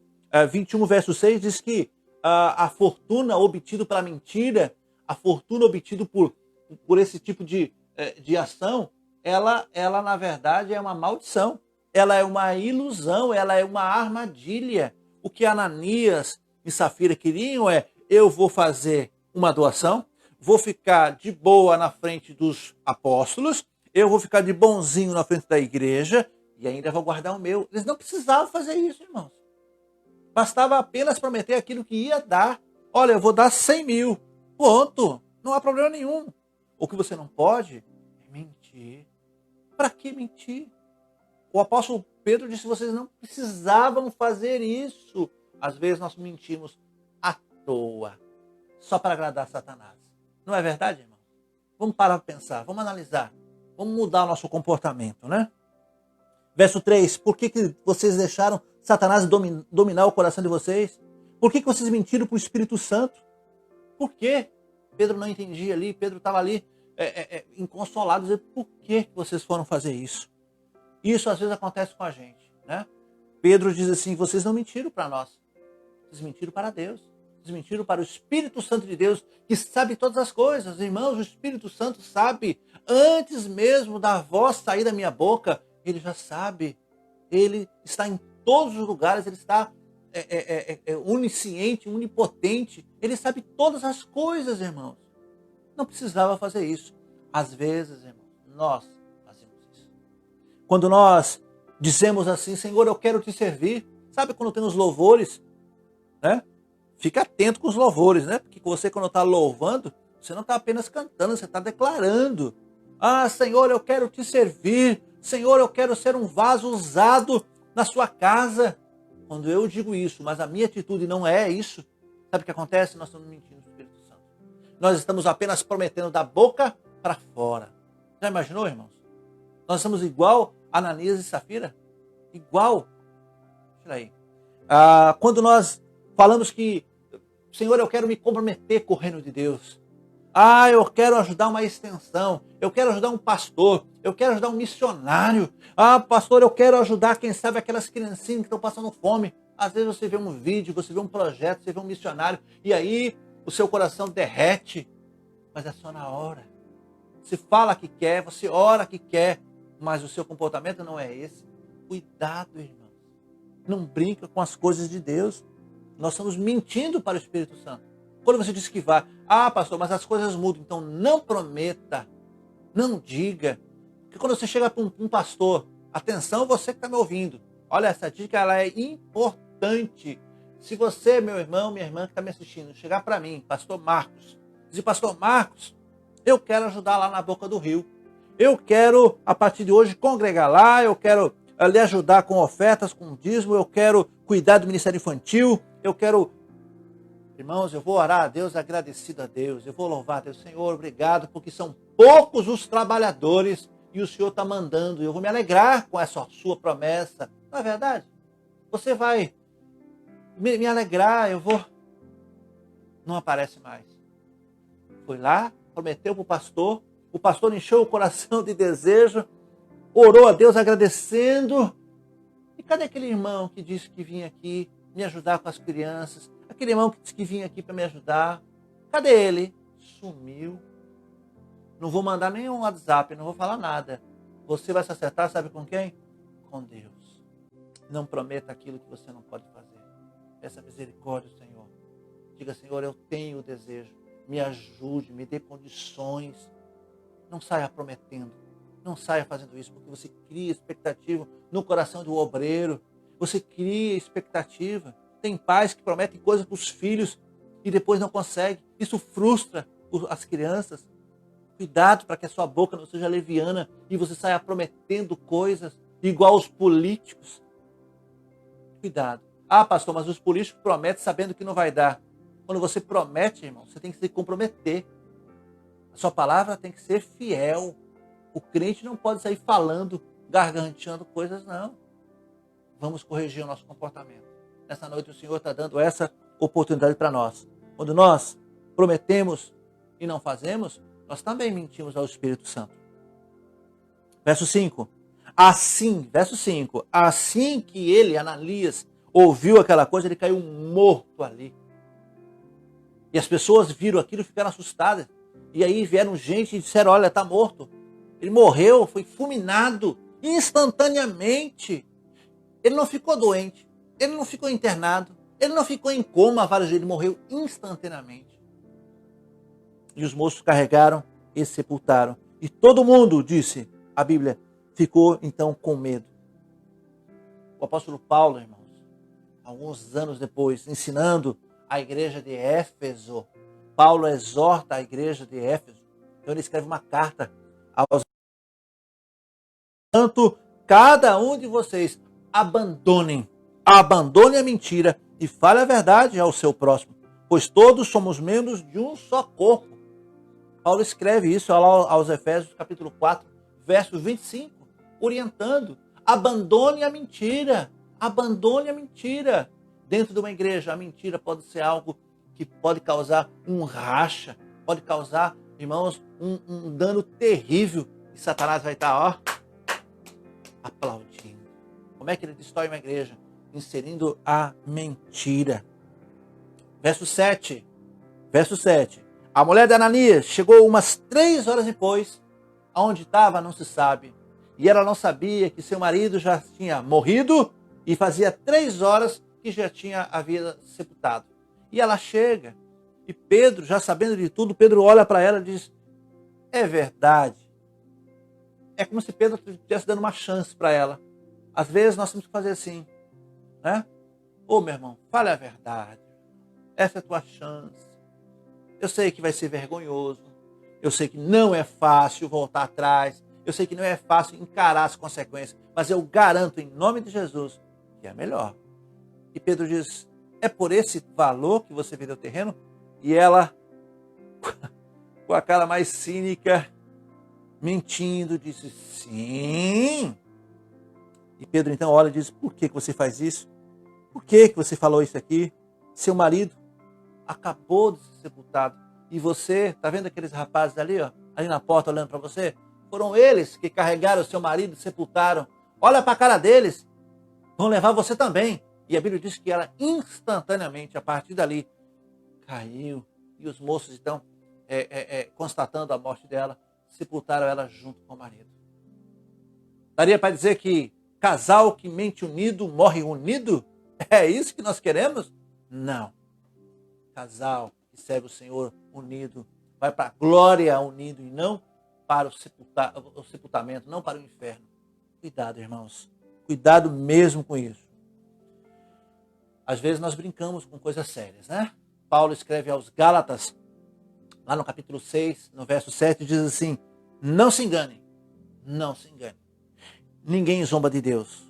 21, verso 6 diz que a fortuna obtida pela mentira, a fortuna obtida por esse tipo de ação, ela na verdade é uma maldição. Ela é uma ilusão, ela é uma armadilha. O que Ananias e Safira queriam eu vou fazer uma doação, vou ficar de boa na frente dos apóstolos, eu vou ficar de bonzinho na frente da igreja e ainda vou guardar o meu. Eles não precisavam fazer isso, irmãos. Bastava apenas prometer aquilo que ia dar. Olha, eu vou dar 100 mil. Ponto. Não há problema nenhum. O que você não pode é mentir. Para que mentir? O apóstolo Pedro disse que vocês não precisavam fazer isso. Às vezes nós mentimos à toa, só para agradar Satanás. Não é verdade, irmão? Vamos parar para pensar, vamos analisar, vamos mudar o nosso comportamento, né? Verso 3, por que vocês deixaram Satanás dominar o coração de vocês? Por que vocês mentiram para o Espírito Santo? Por quê? Pedro não entendia ali, Pedro estava ali inconsolado, dizendo, por que vocês foram fazer isso? Isso às vezes acontece com a gente, né? Pedro diz assim, vocês não mentiram para nós, vocês mentiram para Deus, vocês mentiram para o Espírito Santo de Deus, que sabe todas as coisas. Irmãos, o Espírito Santo sabe, antes mesmo da voz sair da minha boca, Ele já sabe. Ele está em todos os lugares, ele está onisciente, onipotente. Ele sabe todas as coisas, irmãos. Não precisava fazer isso. Às vezes, irmãos, nós fazemos isso. Quando nós dizemos assim, Senhor, eu quero te servir. Sabe quando tem os louvores, né? Fica atento com os louvores, né? Porque você, quando está louvando, você não está apenas cantando, você está declarando. Ah, Senhor, eu quero te servir. Senhor, eu quero ser um vaso usado na sua casa. Quando eu digo isso, mas a minha atitude não é isso, sabe o que acontece? Nós estamos mentindo para o Espírito Santo. Nós estamos apenas prometendo da boca para fora. Já imaginou, irmãos? Nós somos igual Ananias e Safira? Igual. Tira aí. Quando nós falamos que, Senhor, eu quero me comprometer com o reino de Deus. Eu quero ajudar uma extensão. Eu quero ajudar um pastor. Eu quero ajudar um missionário. Pastor, eu quero ajudar, quem sabe, aquelas criancinhas que estão passando fome. Às vezes você vê um vídeo, você vê um projeto, você vê um missionário, e aí o seu coração derrete. Mas é só na hora. Você fala que quer, você ora que quer, mas o seu comportamento não é esse. Cuidado, irmão. Não brinca com as coisas de Deus. Nós estamos mentindo para o Espírito Santo. Quando você diz que vai, pastor, mas as coisas mudam, então não prometa, não diga. Porque quando você chega para um pastor, atenção você que está me ouvindo, olha, essa dica ela é importante. Se você, meu irmão, minha irmã que está me assistindo, chegar para mim, pastor Marcos, dizer, pastor Marcos, eu quero ajudar lá na Boca do Rio. Eu quero, a partir de hoje, congregar lá, eu quero lhe ajudar com ofertas, com dízimo, eu quero cuidar do ministério infantil, eu quero... Irmãos, eu vou orar a Deus, agradecido a Deus. Eu vou louvar a Deus. Senhor, obrigado, porque são poucos os trabalhadores e o Senhor está mandando. Eu vou me alegrar com essa sua promessa. Não é verdade? Você vai me alegrar, eu vou... Não aparece mais. Foi lá, prometeu para o pastor encheu o coração de desejo, orou a Deus agradecendo. E cadê aquele irmão que disse que vinha aqui me ajudar com as crianças? Aquele irmão que disse que vinha aqui para me ajudar, cadê ele? Sumiu. Não vou mandar nenhum WhatsApp, não vou falar nada. Você vai se acertar, sabe com quem? Com Deus. Não prometa aquilo que você não pode fazer. Peça misericórdia, Senhor. Diga, Senhor, eu tenho o desejo. Me ajude, me dê condições. Não saia prometendo. Não saia fazendo isso, porque você cria expectativa no coração do obreiro. Você cria expectativa. Tem pais que prometem coisas para os filhos e depois não conseguem. Isso frustra as crianças. Cuidado para que a sua boca não seja leviana e você saia prometendo coisas igual aos políticos. Cuidado. Pastor, mas os políticos prometem sabendo que não vai dar. Quando você promete, irmão, você tem que se comprometer. A sua palavra tem que ser fiel. O crente não pode sair falando, garganteando coisas, não. Vamos corrigir o nosso comportamento. Nessa noite o Senhor está dando essa oportunidade para nós. Quando nós prometemos e não fazemos, nós também mentimos ao Espírito Santo. Verso 5. Verso 5. Assim que ele, Ananias, ouviu aquela coisa, ele caiu morto ali. E as pessoas viram aquilo e ficaram assustadas. E aí vieram gente e disseram, olha, está morto. Ele morreu, foi fulminado instantaneamente. Ele não ficou doente. Ele não ficou internado, ele não ficou em coma vários dias, ele morreu instantaneamente. E os moços carregaram e sepultaram. E todo mundo, disse a Bíblia, ficou então com medo. O apóstolo Paulo, irmãos, alguns anos depois, ensinando a igreja de Éfeso, Paulo exorta a igreja de Éfeso. Então ele escreve uma carta aos... Portanto, cada um de vocês abandone a mentira e fale a verdade ao seu próximo, pois todos somos membros de um só corpo. Paulo escreve isso aos Efésios, capítulo 4, verso 25, orientando. Abandone a mentira. Abandone a mentira. Dentro de uma igreja, a mentira pode ser algo que pode causar um racha, pode causar, irmãos, um dano terrível. E Satanás vai estar, aplaudindo. Como é que ele destrói uma igreja? Inserindo a mentira. Verso 7. A mulher de Ananias chegou umas 3 horas depois. Aonde estava não se sabe. E ela não sabia que seu marido já tinha morrido e fazia 3 horas que já tinha havia sepultado. E ela chega, e Pedro, já sabendo de tudo, Pedro olha para ela e diz, é verdade. É como se Pedro estivesse dando uma chance para ela. Às vezes nós temos que fazer assim, né? Ô meu irmão, fale a verdade. Essa é a tua chance. Eu sei que vai ser vergonhoso. Eu sei que não é fácil voltar atrás. Eu sei que não é fácil encarar as consequências. Mas eu garanto, em nome de Jesus, que é melhor. E Pedro diz, é por esse valor que você vendeu o terreno? E ela, com a cara mais cínica, mentindo, disse, sim. E Pedro então olha e diz, por que você faz isso? Por que você falou isso aqui? Seu marido acabou de ser sepultado. E você, tá vendo aqueles rapazes ali, ó, ali na porta olhando para você? Foram eles que carregaram o seu marido e sepultaram. Olha para a cara deles. Vão levar você também. E a Bíblia diz que ela instantaneamente, a partir dali, caiu. E os moços, então, constatando a morte dela, sepultaram ela junto com o marido. Daria para dizer que casal que mente unido morre unido? É isso que nós queremos? Não. Casal que serve o Senhor unido, vai para a glória unido e não para o sepultamento, não para o inferno. Cuidado, irmãos. Cuidado mesmo com isso. Às vezes nós brincamos com coisas sérias, né? Paulo escreve aos Gálatas, lá no capítulo 6, no verso 7, diz assim, não se engane, não se engane. Ninguém zomba de Deus.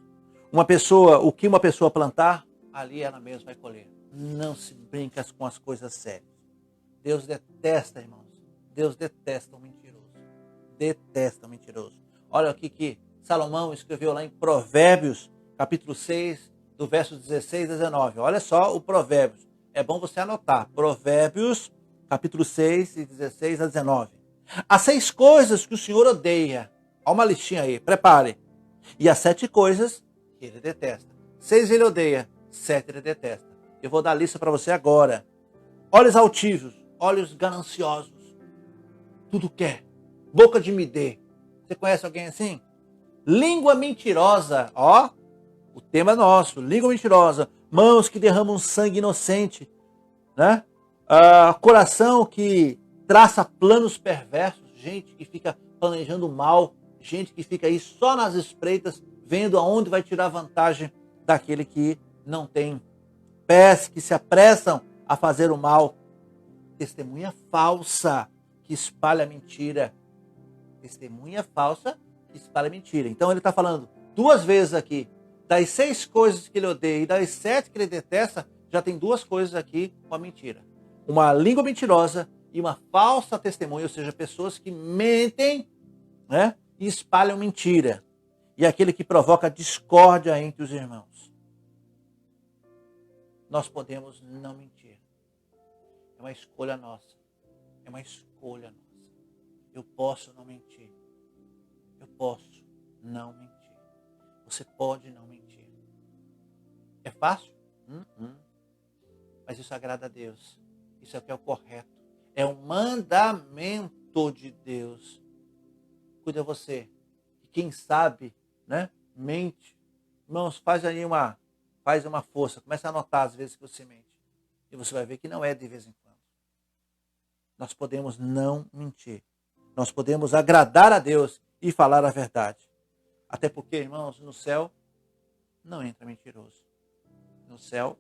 O que uma pessoa plantar, ali ela mesma vai colher. Não se brinca com as coisas sérias. Deus detesta, irmãos. Deus detesta o mentiroso. Detesta o mentiroso. Olha aqui que Salomão escreveu lá em Provérbios, capítulo 6, do verso 16 a 19. Olha só o Provérbios. É bom você anotar. Provérbios, capítulo 6, de 16 a 19. Há 6 coisas que o Senhor odeia. Olha uma listinha aí, prepare. E há 7 coisas que ele detesta. 6 ele odeia, 7 ele detesta. Eu vou dar a lista para você agora. Olhos altivos, olhos gananciosos. Tudo quer. Boca de me dê. Você conhece alguém assim? Língua mentirosa. Ó, o tema é nosso. Língua mentirosa. Mãos que derramam sangue inocente. Né? Coração que traça planos perversos. Gente que fica planejando mal. Gente que fica aí só nas espreitas, vendo aonde vai tirar vantagem daquele que não tem. Pés que se apressam a fazer o mal. Testemunha falsa que espalha mentira. Testemunha falsa que espalha mentira. Então ele está falando 2 vezes aqui. Das 6 coisas que ele odeia e das 7 que ele detesta, já tem 2 coisas aqui com a mentira. Uma língua mentirosa e uma falsa testemunha, ou seja, pessoas que mentem, né, e espalham mentira. E aquele que provoca discórdia entre os irmãos. Nós podemos não mentir. É uma escolha nossa. É uma escolha nossa. Eu posso não mentir. Eu posso não mentir. Você pode não mentir. É fácil? Mas isso agrada a Deus. Isso é o que é o correto. É um mandamento de Deus. Cuida você. E quem sabe, né, mente. Irmãos, faz uma força. Começa a anotar as vezes que você mente. E você vai ver que não é de vez em quando. Nós podemos não mentir. Nós podemos agradar a Deus e falar a verdade. Até porque, irmãos, no céu não entra mentiroso. No céu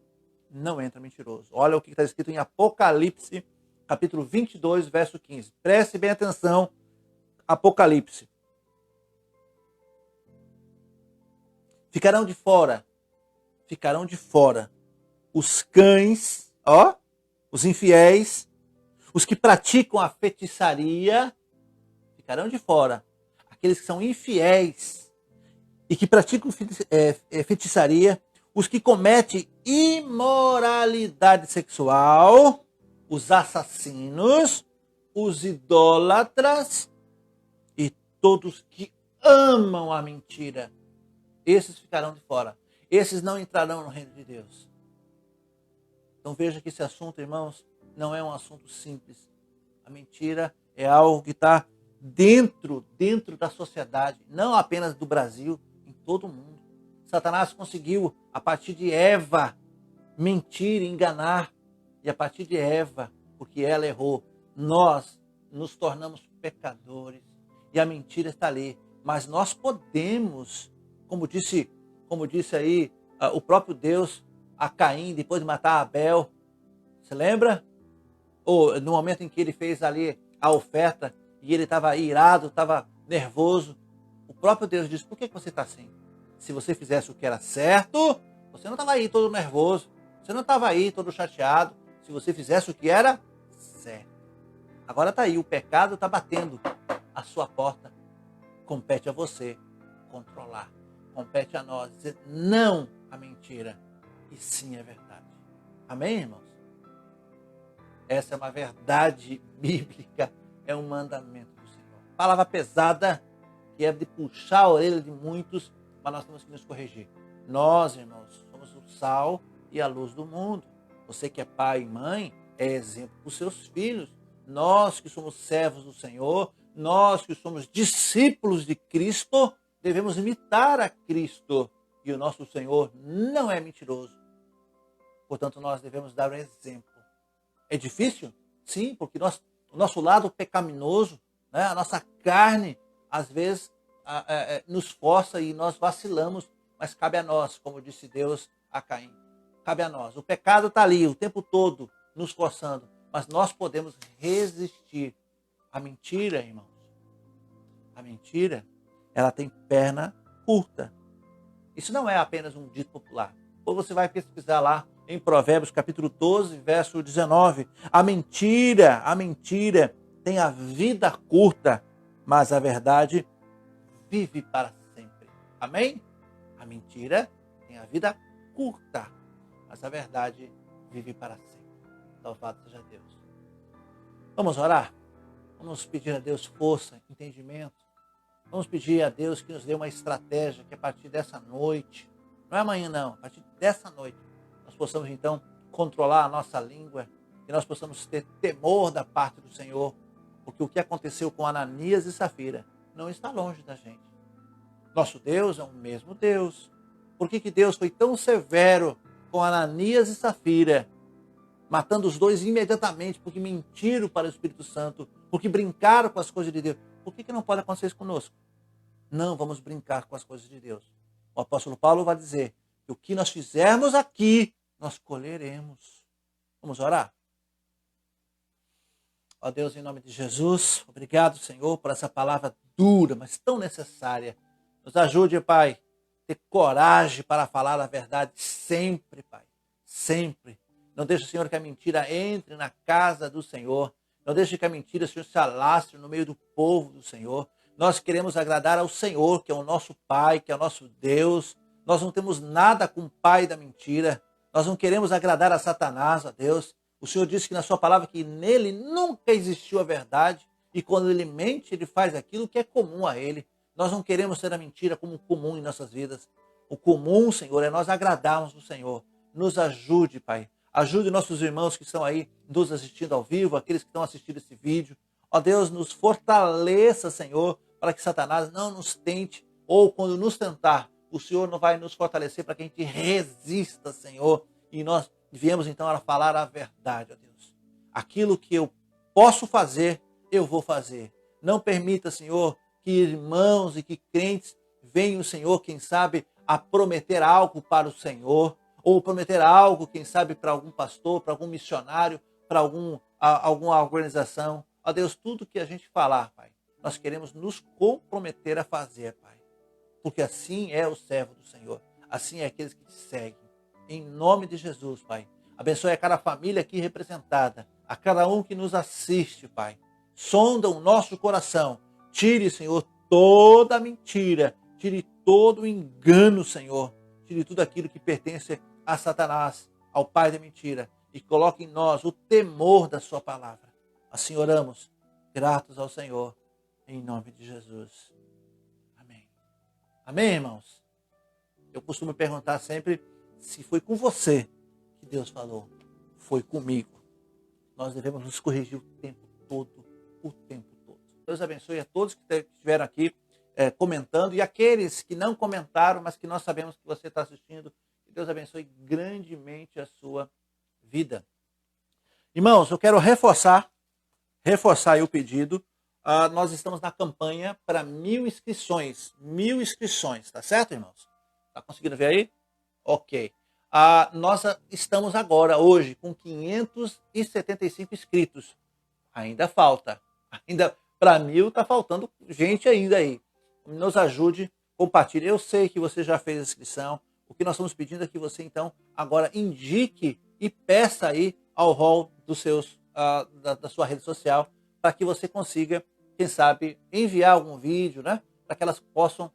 não entra mentiroso. Olha o que está escrito em Apocalipse, capítulo 22, verso 15. Preste bem atenção, Apocalipse. Ficarão de fora os cães, ó, os infiéis, os que praticam a feitiçaria, ficarão de fora. Aqueles que são infiéis e que praticam feitiçaria, os que cometem imoralidade sexual, os assassinos, os idólatras e todos que amam a mentira. Esses ficarão de fora. Esses não entrarão no reino de Deus. Então veja que esse assunto, irmãos, não é um assunto simples. A mentira é algo que está dentro da sociedade, não apenas do Brasil, em todo o mundo. Satanás conseguiu, a partir de Eva, mentir, enganar. E a partir de Eva, porque ela errou, nós nos tornamos pecadores. E a mentira está ali. Mas nós podemos, como disse aí o próprio Deus a Caim, depois de matar Abel. Você lembra? Ou no momento em que ele fez ali a oferta, e ele estava irado, estava nervoso. O próprio Deus disse, por que você está assim? Se você fizesse o que era certo, você não estava aí todo nervoso. Você não estava aí todo chateado. Se você fizesse o que era certo. Agora está aí, o pecado está batendo a sua porta. Compete a você controlar. Compete a nós dizer não à mentira e sim à verdade. Amém, irmãos? Essa é uma verdade bíblica, é um mandamento do Senhor. Palavra pesada, que é de puxar a orelha de muitos, mas nós temos que nos corrigir. Nós, irmãos, somos o sal e a luz do mundo. Você que é pai e mãe, é exemplo para os seus filhos. Nós que somos servos do Senhor, nós que somos discípulos de Cristo, devemos imitar a Cristo. E o nosso Senhor não é mentiroso. Portanto, nós devemos dar um exemplo. É difícil? Sim, porque o nosso lado pecaminoso, né, a nossa carne, às vezes, nos força e nós vacilamos, mas cabe a nós, como disse Deus a Caim. Cabe a nós. O pecado está ali o tempo todo nos forçando, mas nós podemos resistir. A mentira, irmãos, a mentira, ela tem perna curta. Isso não é apenas um dito popular. Ou você vai pesquisar lá em Provérbios capítulo 12, verso 19. A mentira tem a vida curta, mas a verdade vive para sempre. Amém? A mentira tem a vida curta, mas a verdade vive para sempre. Louvado seja Deus. Vamos orar? Vamos pedir a Deus força, entendimento. Vamos pedir a Deus que nos dê uma estratégia que a partir dessa noite, não é amanhã não, a partir dessa noite, nós possamos então controlar a nossa língua, que nós possamos ter temor da parte do Senhor, porque o que aconteceu com Ananias e Safira não está longe da gente. Nosso Deus é o mesmo Deus. Por que Deus foi tão severo com Ananias e Safira, matando os dois imediatamente, porque mentiram para o Espírito Santo, porque brincaram com as coisas de Deus? Por que não pode acontecer isso conosco? Não vamos brincar com as coisas de Deus. O apóstolo Paulo vai dizer que o que nós fizermos aqui, nós colheremos. Vamos orar? Ó Deus, em nome de Jesus, obrigado, Senhor, por essa palavra dura, mas tão necessária. Nos ajude, Pai, a ter coragem para falar a verdade sempre, Pai. Sempre. Não deixe, Senhor, que a mentira entre na casa do Senhor. Não deixe que a mentira, Senhor, se alastre no meio do povo do Senhor. Nós queremos agradar ao Senhor, que é o nosso Pai, que é o nosso Deus. Nós não temos nada com o pai da mentira. Nós não queremos agradar a Satanás, ó Deus. O Senhor disse que na sua palavra que nele nunca existiu a verdade. E quando ele mente, ele faz aquilo que é comum a ele. Nós não queremos ter a mentira como comum em nossas vidas. O comum, Senhor, é nós agradarmos o Senhor. Nos ajude, Pai. Ajude nossos irmãos que estão aí nos assistindo ao vivo, aqueles que estão assistindo esse vídeo. Ó Deus, nos fortaleça, Senhor, para que Satanás não nos tente, ou quando nos tentar, o Senhor não vai nos fortalecer para que a gente resista, Senhor. E nós viemos então a falar a verdade, ó Deus. Aquilo que eu posso fazer, eu vou fazer. Não permita, Senhor, que irmãos e que crentes venham, Senhor, quem sabe, a prometer algo para o Senhor, ou prometer algo, quem sabe, para algum pastor, para algum missionário, para alguma organização. Ó Deus, tudo que a gente falar, Pai, nós queremos nos comprometer a fazer, Pai. Porque assim é o servo do Senhor. Assim é aqueles que te seguem. Em nome de Jesus, Pai. Abençoe a cada família aqui representada, a cada um que nos assiste, Pai. Sonda o nosso coração. Tire, Senhor, toda a mentira. Tire todo o engano, Senhor. Tire tudo aquilo que pertence a Satanás, ao pai da mentira, e coloque em nós o temor da sua palavra. Assim oramos, gratos ao Senhor, em nome de Jesus. Amém. Amém, irmãos? Eu costumo perguntar sempre se foi com você que Deus falou. Foi comigo. Nós devemos nos corrigir o tempo todo, o tempo todo. Deus abençoe a todos que estiveram aqui comentando e aqueles que não comentaram, mas que nós sabemos que você está assistindo. Que Deus abençoe grandemente a sua vida. Irmãos, eu quero reforçar aí o pedido. Nós estamos na campanha para 1.000 inscrições. 1.000 inscrições, tá certo, irmãos? Tá conseguindo ver aí? Ok. Nós estamos agora, hoje, com 575 inscritos. Ainda falta. Ainda para 1.000 está faltando gente ainda aí. Nos ajude, compartilhe. Eu sei que você já fez a inscrição. O que nós estamos pedindo é que você, então, agora indique e peça aí ao hall dos seus, da sua rede social, para que você consiga, quem sabe, enviar algum vídeo, né? Para que elas possam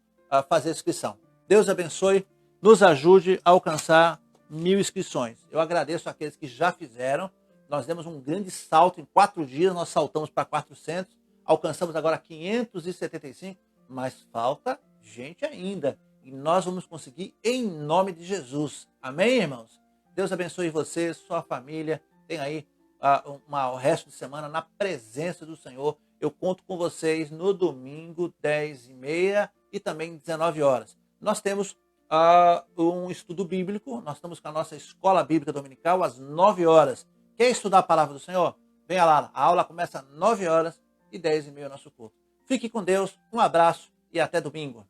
fazer a inscrição. Deus abençoe, nos ajude a alcançar 1.000 inscrições. Eu agradeço àqueles que já fizeram. Nós demos um grande salto em 4 dias, nós saltamos para 400, alcançamos agora 575, mas falta gente ainda. E nós vamos conseguir em nome de Jesus. Amém, irmãos? Deus abençoe você, sua família. Tem aí o resto de semana na presença do Senhor. Eu conto com vocês no domingo, 10h30 e também 19 horas. Nós temos um estudo bíblico. Nós estamos com a nossa escola bíblica dominical às 9 horas. Quer estudar a palavra do Senhor? Venha lá. A aula começa às 9 horas e 10h30 é nosso culto. Fique com Deus. Um abraço e até domingo.